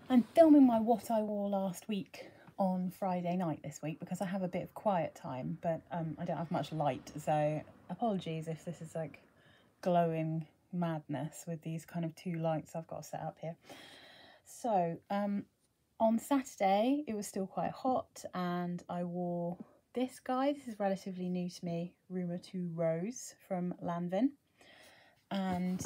I'm filming my what I wore last week on Friday night this week because I have a bit of quiet time, but I don't have much light, so apologies if this is like glowing madness with these kind of two lights I've got set up here. So on Saturday it was still quite hot and I wore this guy. This is relatively new to me, Rumeur Rose from Lanvin, and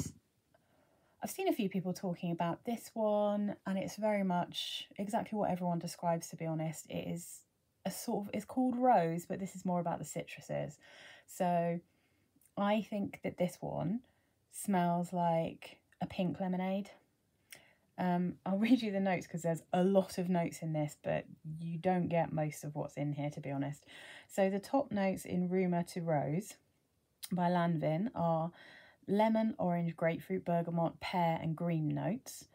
I've seen a few people talking about this one, and it's very much exactly what everyone describes, to be honest. It is a sort of, it's called rose, but this is more about the citruses. So I think that this one smells like a pink lemonade. I'll read you the notes because there's a lot of notes in this, but you don't get most of what's in here, to be honest. So the top notes in Rumeur Rose by Lanvin are lemon, orange, grapefruit, bergamot, pear and green notes.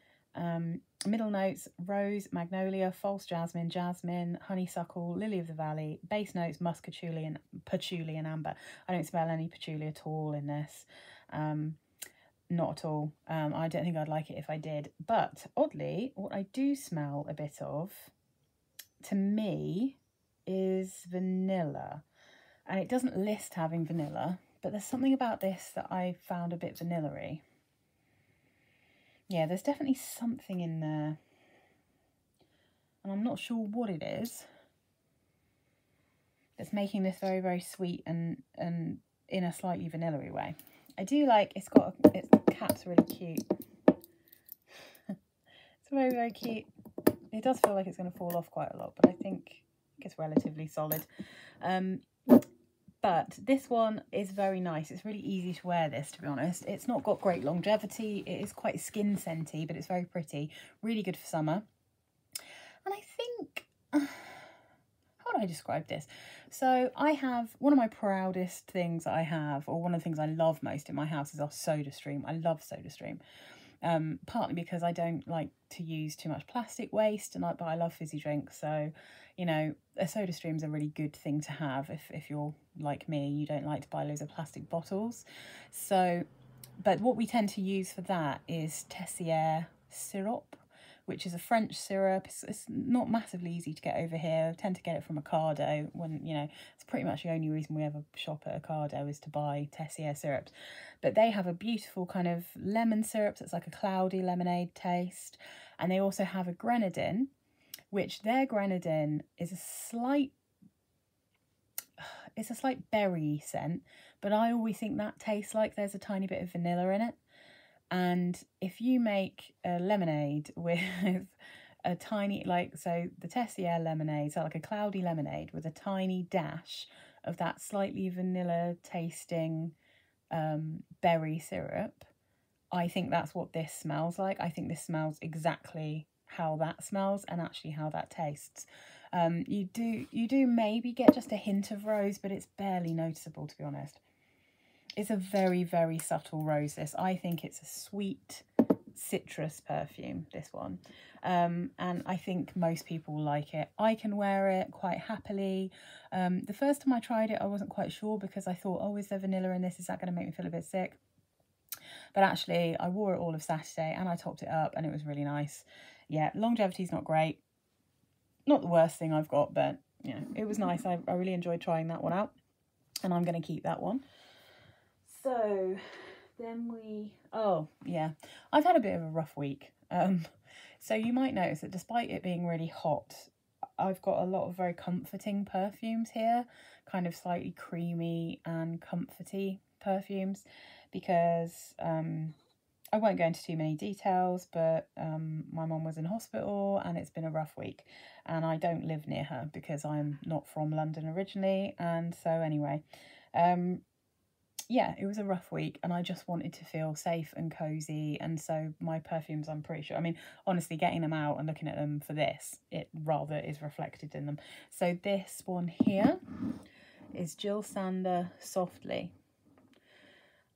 Middle notes, rose, magnolia, false jasmine, jasmine, honeysuckle, lily of the valley. Base notes, musk, patchouli and amber. I don't smell any patchouli at all in this. Not at all. I don't think I'd like it if I did. But oddly, what I do smell a bit of, to me, is vanilla. And it doesn't list having vanilla, but there's something about this that I found a bit vanilla-y. Yeah, there's definitely something in there. And I'm not sure what it is. It's making this very, very sweet and in a slightly vanilla-y way. I do like, its cap's really cute. It's very, very cute. It does feel like it's going to fall off quite a lot, but I think it's relatively solid. But this one is very nice. It's really easy to wear this, to be honest. It's not got great longevity. It is quite skin scenty, but it's very pretty. Really good for summer. And I think, how do I describe this? So I have, one of my proudest things that I have, or one of the things I love most in my house, is our soda stream. I love soda stream. Partly because I don't like to use too much plastic waste, but I love fizzy drinks, so you know, a soda stream's a really good thing to have if you're like me, you don't like to buy loads of plastic bottles. So, but what we tend to use for that is Tessier syrup, which is a French syrup. It's not massively easy to get over here. I tend to get it from Ocado when, you know, it's pretty much the only reason we ever shop at Ocado is to buy Tessier syrups. But they have a beautiful kind of lemon syrup that's like a cloudy lemonade taste. And they also have a grenadine, which their grenadine is it's a slight berry scent, but I always think that tastes like there's a tiny bit of vanilla in it. And if you make a lemonade with a tiny, so the Tessier lemonade, so like a cloudy lemonade with a tiny dash of that slightly vanilla tasting berry syrup, I think that's what this smells like. I think this smells exactly how that smells and actually how that tastes. You do maybe get just a hint of rose, but it's barely noticeable, to be honest. It's a very, very subtle rose, this. I think it's a sweet citrus perfume, this one. And I think most people will like it. I can wear it quite happily. The first time I tried it, I wasn't quite sure because I thought, oh, is there vanilla in this? Is that going to make me feel a bit sick? But actually, I wore it all of Saturday and I topped it up and it was really nice. Yeah, longevity's not great. Not the worst thing I've got, but, you know, it was nice. I really enjoyed trying that one out. And I'm going to keep that one. So then oh yeah, I've had a bit of a rough week. So you might notice that despite it being really hot, I've got a lot of very comforting perfumes here, kind of slightly creamy and comforty perfumes, because I won't go into too many details, but my mum was in hospital and it's been a rough week, and I don't live near her because I'm not from London originally, and so anyway, yeah, it was a rough week and I just wanted to feel safe and cozy, and so my perfumes, I'm pretty sure, I mean, honestly, getting them out and looking at them for this, it rather is reflected in them. So this one here is Jil Sander Softly,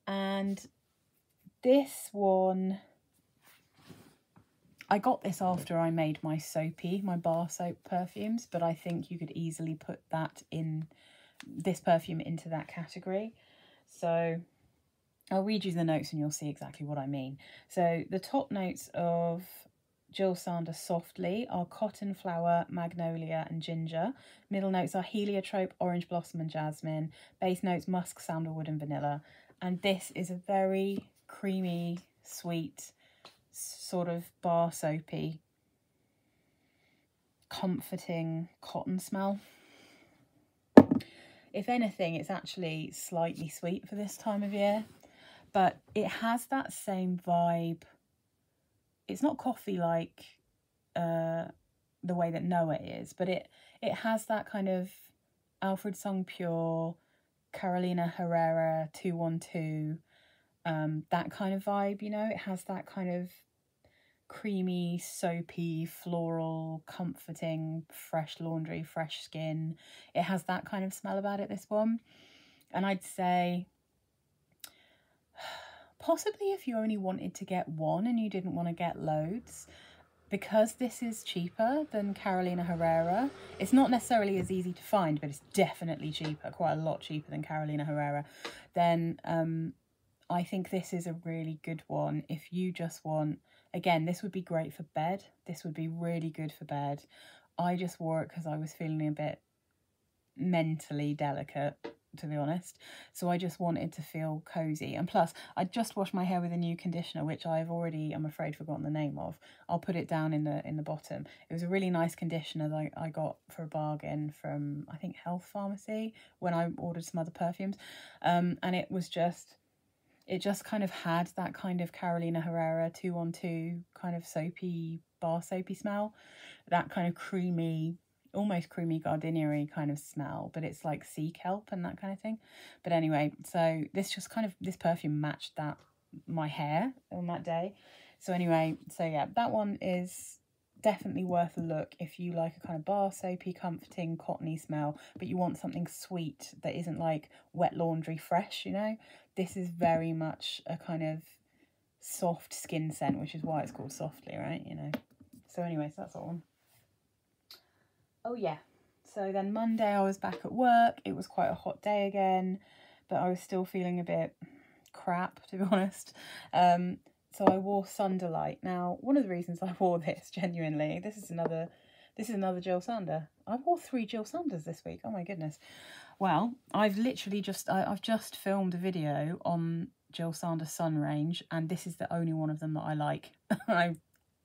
and this one, I got this after I made my soapy, my bar soap perfumes, but I think you could easily put that in, this perfume into that category. So I'll read you the notes and you'll see exactly what I mean. So the top notes of Jil Sander Softly are cotton flower, magnolia and ginger. Middle notes are heliotrope, orange blossom and jasmine. Base notes musk, sandalwood and vanilla. And this is a very creamy, sweet, sort of bar soapy, comforting cotton smell. If anything, it's actually slightly sweet for this time of year, but it has that same vibe. It's not coffee like the way that Noah is, but it has that kind of Alfred Song Pure, Carolina Herrera 212, that kind of vibe, you know. It has that kind of creamy, soapy, floral, comforting, fresh laundry, fresh skin. It has that kind of smell about it, this one. And I'd say possibly if you only wanted to get one and you didn't want to get loads, because this is cheaper than Carolina Herrera. It's not necessarily as easy to find, but it's definitely cheaper, quite a lot cheaper than Carolina Herrera. Then I think this is a really good one if you just want, again, this would be great for bed. This would be really good for bed. I just wore it because I was feeling a bit mentally delicate, to be honest. So I just wanted to feel cozy. And plus, I just washed my hair with a new conditioner, which I've already, I'm afraid, forgotten the name of. I'll put it down in the bottom. It was a really nice conditioner that I got for a bargain from, I think, Health Pharmacy when I ordered some other perfumes. And it was just, it just kind of had that kind of Carolina Herrera 212 kind of soapy, bar soapy smell. That kind of creamy, almost creamy Gardenia-y kind of smell, but it's like sea kelp and that kind of thing. But anyway, so this just kind of, this perfume matched that, my hair on that day. So anyway, so yeah, that one is definitely worth a look if you like a kind of bar soapy, comforting, cottony smell, but you want something sweet that isn't like wet laundry fresh, you know. This is very much a kind of soft skin scent, which is why it's called Softly, right, you know. So anyway, so that's that one. Oh yeah, so then Monday I was back at work. It was quite a hot day again, but I was still feeling a bit crap, to be honest. So I wore Sun Delight. Now, one of the reasons I wore this, genuinely, this is another Jil Sander. I wore 3 Jil Sanders this week. Oh my goodness. Well, I've literally I've just filmed a video on Jil Sander Sun range, and this is the only one of them that I like. I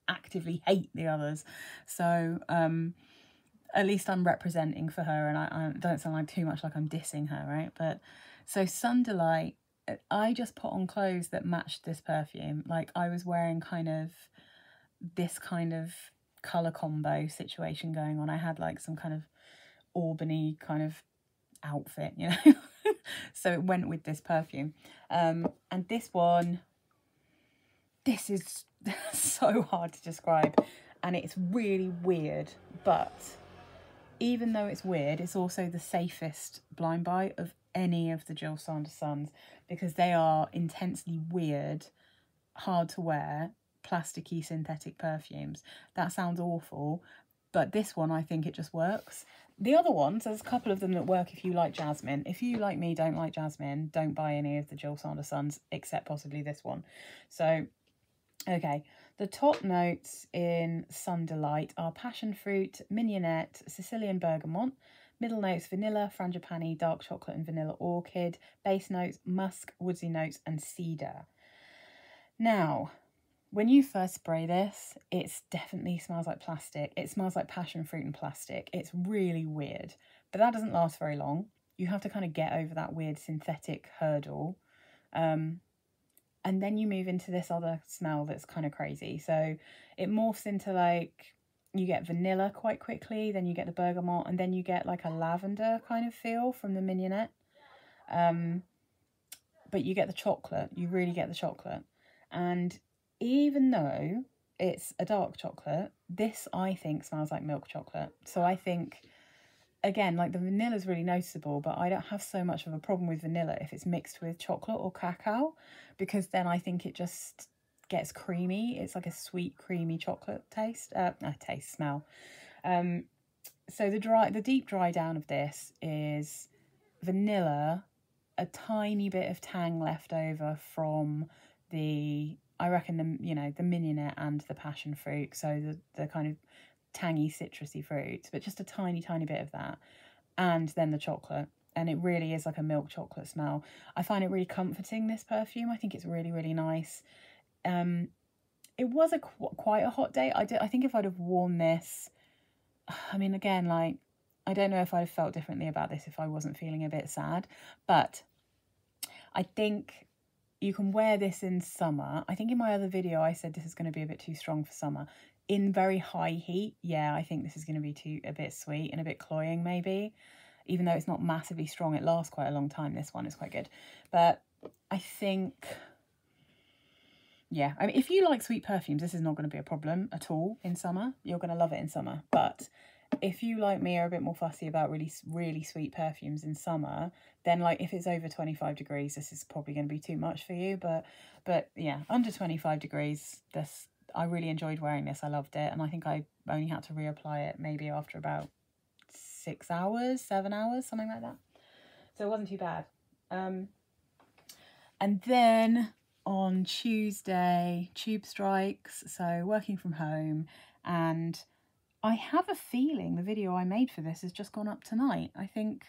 actively hate the others. So, at least I'm representing for her, and I don't sound like too much like I'm dissing her, right? But so Sun Delight, I just put on clothes that matched this perfume. Like I was wearing kind of this kind of colour combo situation going on. I had like some kind of Albany kind of outfit, you know. So it went with this perfume. And this one, this is so hard to describe, and it's really weird, but even though it's weird, it's also the safest blind buy of any of the Jil Sander Suns, because they are intensely weird, hard to wear, plasticky synthetic perfumes. That sounds awful, but this one, I think it just works. The other ones, there's a couple of them that work if you like jasmine. If you, like me, don't like jasmine, don't buy any of the Jil Sander Suns, except possibly this one. So, okay. The top notes in Sun Delight are passion fruit, mignonette, Sicilian bergamot. Middle notes vanilla, frangipani, dark chocolate and vanilla orchid. Base notes musk, woodsy notes and cedar. Now, when you first spray this, it definitely smells like plastic. It smells like passion fruit and plastic. It's really weird, but that doesn't last very long. You have to kind of get over that weird synthetic hurdle. And then you move into this other smell that's kind of crazy. So it morphs into like, you get vanilla quite quickly, then you get the bergamot, and then you get like a lavender kind of feel from the mignonette. But you get the chocolate, you really get the chocolate. And even though it's a dark chocolate, this I think smells like milk chocolate. So I think, again, like the vanilla is really noticeable, but I don't have so much of a problem with vanilla if it's mixed with chocolate or cacao, because then I think it just gets creamy. It's like a sweet, creamy chocolate taste, smell. So the deep dry down of this is vanilla, a tiny bit of tang left over from the, I reckon the mignonette and the passion fruit, so the kind of tangy citrusy fruits, but just a tiny bit of that, and then the chocolate, and it really is like a milk chocolate smell. I find it really comforting, this perfume. I think it's really nice. It was quite a hot day. I think if I'd have worn this, I mean, again, like, I don't know if I'd have felt differently about this if I wasn't feeling a bit sad, but I think you can wear this in summer. I think in my other video I said this is going to be a bit too strong for summer. In very high heat, yeah, I think this is going to be a bit sweet and a bit cloying maybe. Even though it's not massively strong, it lasts quite a long time. This one is quite good. But I think, yeah, I mean, if you like sweet perfumes, this is not going to be a problem at all in summer. You're going to love it in summer. But if you, like me, are a bit more fussy about really sweet perfumes in summer, then, like, if it's over 25 degrees, this is probably going to be too much for you. But yeah, under 25 degrees, I really enjoyed wearing this. I loved it. And I think I only had to reapply it maybe after about 6 hours, 7 hours, something like that. So it wasn't too bad. And then on Tuesday, tube strikes, so working from home, and I have a feeling the video I made for this has just gone up tonight. I think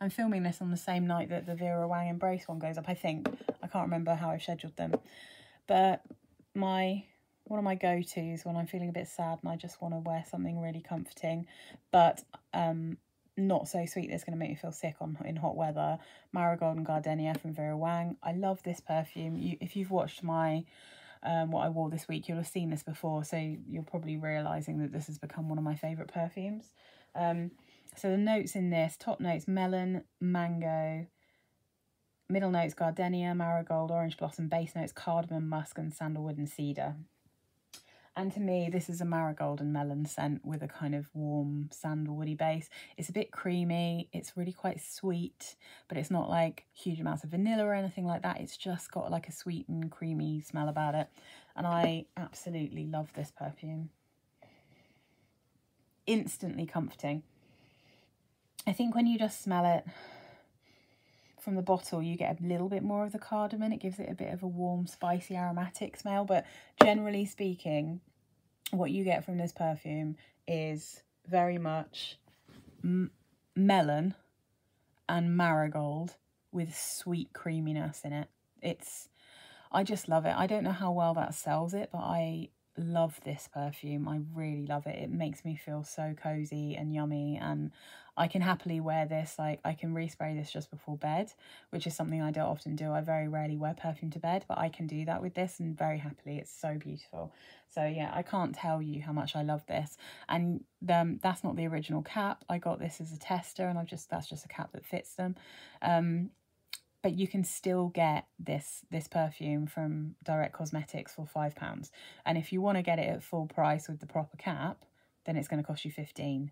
I'm filming this on the same night that the Vera Wang Embrace one goes up, I think. I can't remember how I've scheduled them. But one of my go-tos when I'm feeling a bit sad and I just want to wear something really comforting, but not so sweet that's going to make me feel sick in hot weather, Marigold and Gardenia from Vera Wang. I love this perfume. If you've watched my what I wore this week, you'll have seen this before, so you're probably realising that this has become one of my favourite perfumes. So the notes in this, top notes melon, mango, middle notes gardenia, marigold, orange blossom, base notes cardamom, musk and sandalwood and cedar. And to me, this is a marigold and melon scent with a kind of warm sandalwoody base. It's a bit creamy. It's really quite sweet, but it's not like huge amounts of vanilla or anything like that. It's just got like a sweet and creamy smell about it. And I absolutely love this perfume. Instantly comforting. I think when you just smell it from the bottle, you get a little bit more of the cardamom. It gives it a bit of a warm, spicy, aromatic smell. But generally speaking, what you get from this perfume is very much melon and marigold with sweet creaminess in it. I just love it. I don't know how well that sells it, but I love this perfume. I really love it. It makes me feel so cozy and yummy, and I can happily wear this. Like, I can respray this just before bed, which is something I don't often do. I very rarely wear perfume to bed, but I can do that with this, and very happily. It's so beautiful. So yeah, I can't tell you how much I love this. And that's not the original cap. I got this as a tester, and that's just a cap that fits them. But you can still get this perfume from Direct Cosmetics for £5. And if you want to get it at full price with the proper cap, then it's going to cost you 15.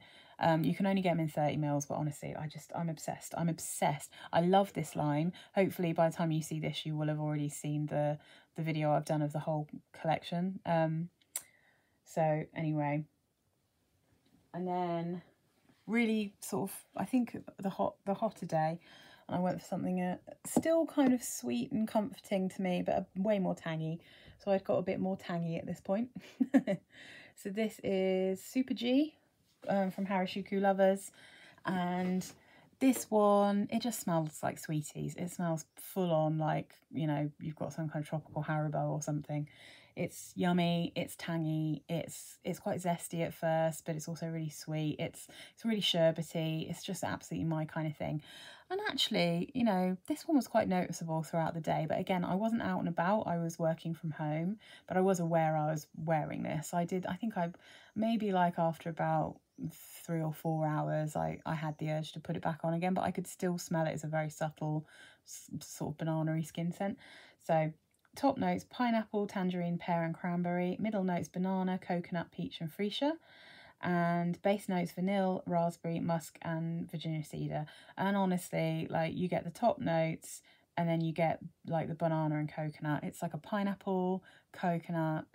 You can only get them in 30 mils, but honestly, I'm obsessed. I'm obsessed. I love this line. Hopefully by the time you see this, you will have already seen the video I've done of the whole collection. So anyway, and then really sort of, I think the hotter day, and I went for something still kind of sweet and comforting to me, but way more tangy. So I've got a bit more tangy at this point. So this is Super G from Harajuku Lovers. And this one, it just smells like sweeties. It smells full on like, you know, you've got some kind of tropical Haribo or something. It's yummy, it's tangy, it's quite zesty at first, but it's also really sweet. It's really sherbety. It's just absolutely my kind of thing. And actually, you know, this one was quite noticeable throughout the day. But again, I wasn't out and about. I was working from home, but I was aware I was wearing this. I think maybe like after about 3 or 4 hours, I had the urge to put it back on again, but I could still smell it. It's a very subtle sort of banana-y skin scent. So top notes, pineapple, tangerine, pear and cranberry. Middle notes, banana, coconut, peach and freesia. And base notes, vanilla, raspberry, musk and Virginia cedar. And honestly, like, you get the top notes and then you get like the banana and coconut. It's like a pineapple, coconut,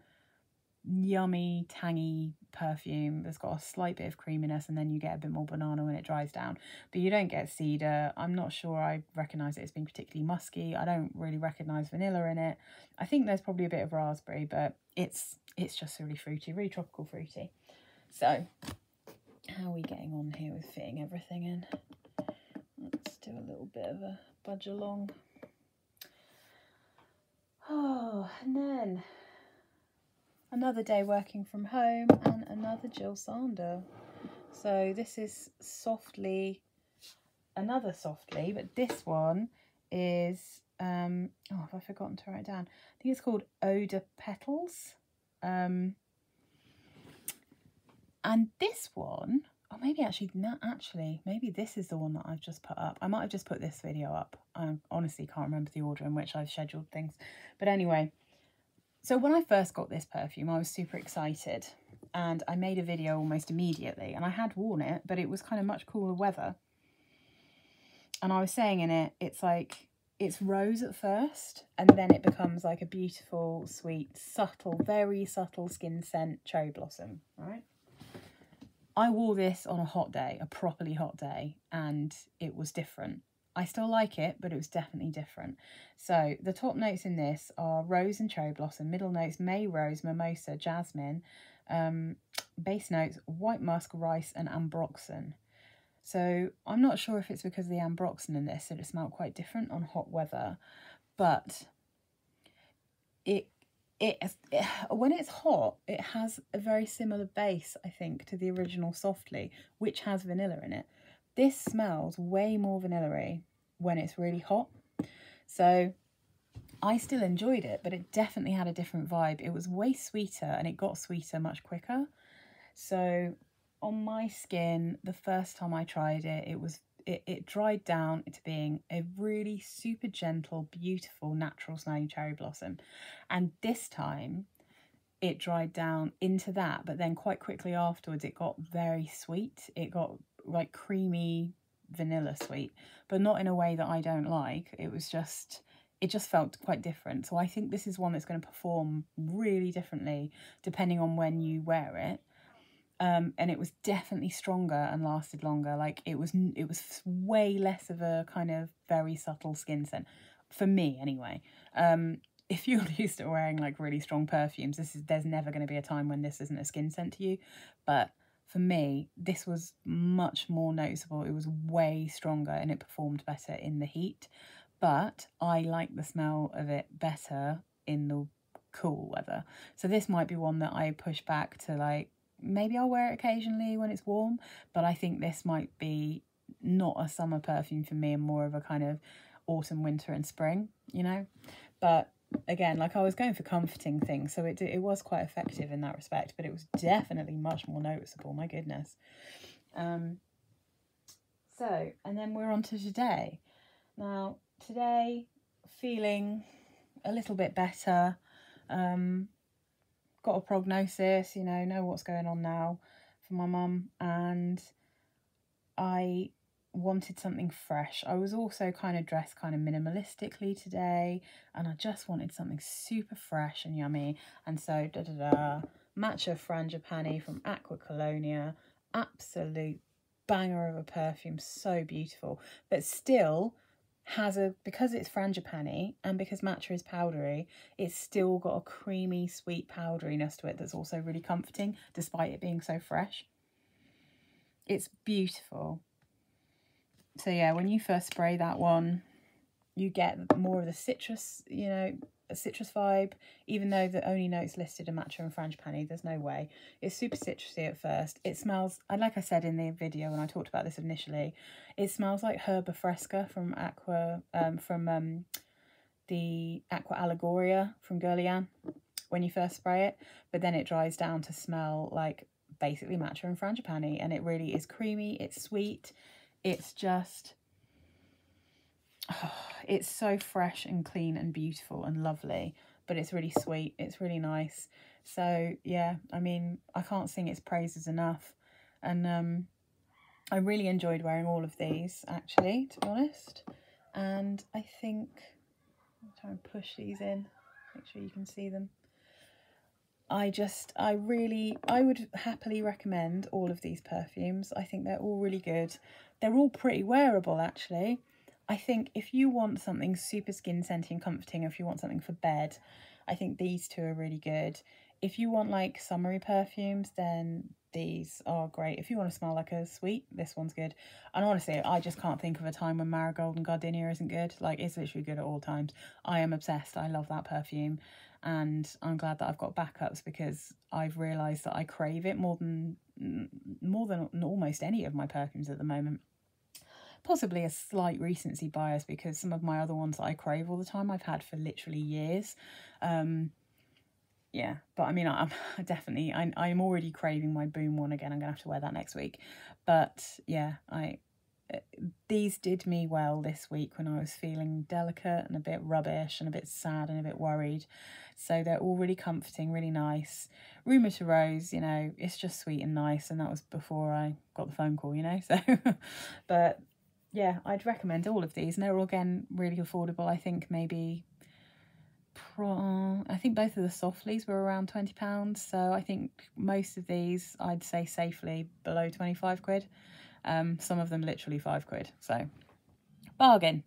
yummy, tangy perfume that's got a slight bit of creaminess, and then you get a bit more banana when it dries down. But you don't get cedar. I'm not sure I recognise it as being particularly musky. I don't really recognise vanilla in it. I think there's probably a bit of raspberry, but it's just really fruity, really tropical fruity. So, how are we getting on here with fitting everything in? Let's do a little bit of a budge along. Oh, and then another day working from home and another Jil Sander. So this is Softly, another Softly, but this one is, oh, have I forgotten to write it down? I think it's called Eau de Petales. And this one, oh, maybe actually, not actually, maybe this is the one that I've just put up. I might have just put this video up. I honestly can't remember the order in which I've scheduled things. But anyway, so when I first got this perfume, I was super excited. And I made a video almost immediately. And I had worn it, but it was kind of much cooler weather. And I was saying in it, it's like, it's rose at first. And then it becomes like a beautiful, sweet, subtle, very subtle skin scent cherry blossom, right? I wore this on a hot day, a properly hot day, and it was different. I still like it, but it was definitely different. So the top notes in this are rose and cherry blossom, middle notes May, rose, mimosa, jasmine, base notes white musk, rice, and ambroxan. So I'm not sure if it's because of the ambroxan in this that it smelled quite different on hot weather, but when it's hot, it has a very similar base, I think, to the original Softly, which has vanilla in it. This smells way more vanilla-y when it's really hot. So I still enjoyed it, but it definitely had a different vibe. It was way sweeter, and it got sweeter much quicker. So on my skin, the first time I tried it, it dried down into being a really super gentle, beautiful, natural smelling cherry blossom. And this time it dried down into that, but then quite quickly afterwards it got very sweet. It got like creamy vanilla sweet, but not in a way that I don't like. It just felt quite different. So I think this is one that's going to perform really differently depending on when you wear it. And it was definitely stronger and lasted longer. Like it was way less of a kind of very subtle skin scent for me anyway. If you're used to wearing like really strong perfumes, there's never going to be a time when this isn't a skin scent to you. But for me, this was much more noticeable. It was way stronger and it performed better in the heat. But I like the smell of it better in the cool weather. So this might be one that I push back to, like, maybe I'll wear it occasionally when it's warm, but I think this might be not a summer perfume for me and more of a kind of autumn, winter and spring, you know? But again, like I was going for comforting things, so it was quite effective in that respect, but it was definitely much more noticeable, my goodness. So, and then we're on to today. Now, today, feeling a little bit better, got a prognosis, you know what's going on now for my mum, and I wanted something fresh. I was also kind of dressed kind of minimalistically today, and I just wanted something super fresh and yummy, and so Matcha Frangipani from Acqua, Colonia, absolute banger of a perfume, so beautiful, but still has because it's frangipani and because matcha is powdery, it's still got a creamy, sweet powderiness to it that's also really comforting, despite it being so fresh. It's beautiful. So yeah, when you first spray that one, you get more of the citrus, a citrus vibe, even though the only notes listed are matcha and frangipani. There's no way. It's super citrusy at first. It smells, and like I said in the video when I talked about this initially, it smells like Herba Fresca from Acqua, the Acqua Allegoria from Gardenia when you first spray it, but then it dries down to smell like basically matcha and frangipani, and it really is creamy, it's sweet, it's just... it's so fresh and clean and beautiful and lovely, but it's really sweet, it's really nice. So yeah, I mean, I can't sing its praises enough, and I really enjoyed wearing all of these, actually, to be honest. And I think I'll try and push these in, make sure you can see them. I would happily recommend all of these perfumes. I think they're all really good. They're all pretty wearable, actually. I think if you want something super skin scenty and comforting, if you want something for bed, I think these two are really good. If you want like summery perfumes, then these are great. If you want to smell like a sweet, this one's good. And honestly, I just can't think of a time when Marigold and Gardenia isn't good. Like, it's literally good at all times. I am obsessed. I love that perfume. And I'm glad that I've got backups, because I've realised that I crave it more than almost any of my perfumes at the moment. Possibly a slight recency bias, because some of my other ones that I crave all the time I've had for literally years. Yeah, but I mean, I'm already craving my Boom one again. I'm gonna have to wear that next week. But yeah, these did me well this week when I was feeling delicate and a bit rubbish and a bit sad and a bit worried. So they're all really comforting, really nice. Rumeur to Rose, you know, it's just sweet and nice, and that was before I got the phone call, you know. So, but yeah, I'd recommend all of these, and they're all, again, really affordable. I think maybe, I think both of the Softlies were around £20, so I think most of these, I'd say safely below 25 quid. Some of them literally £5, so bargain.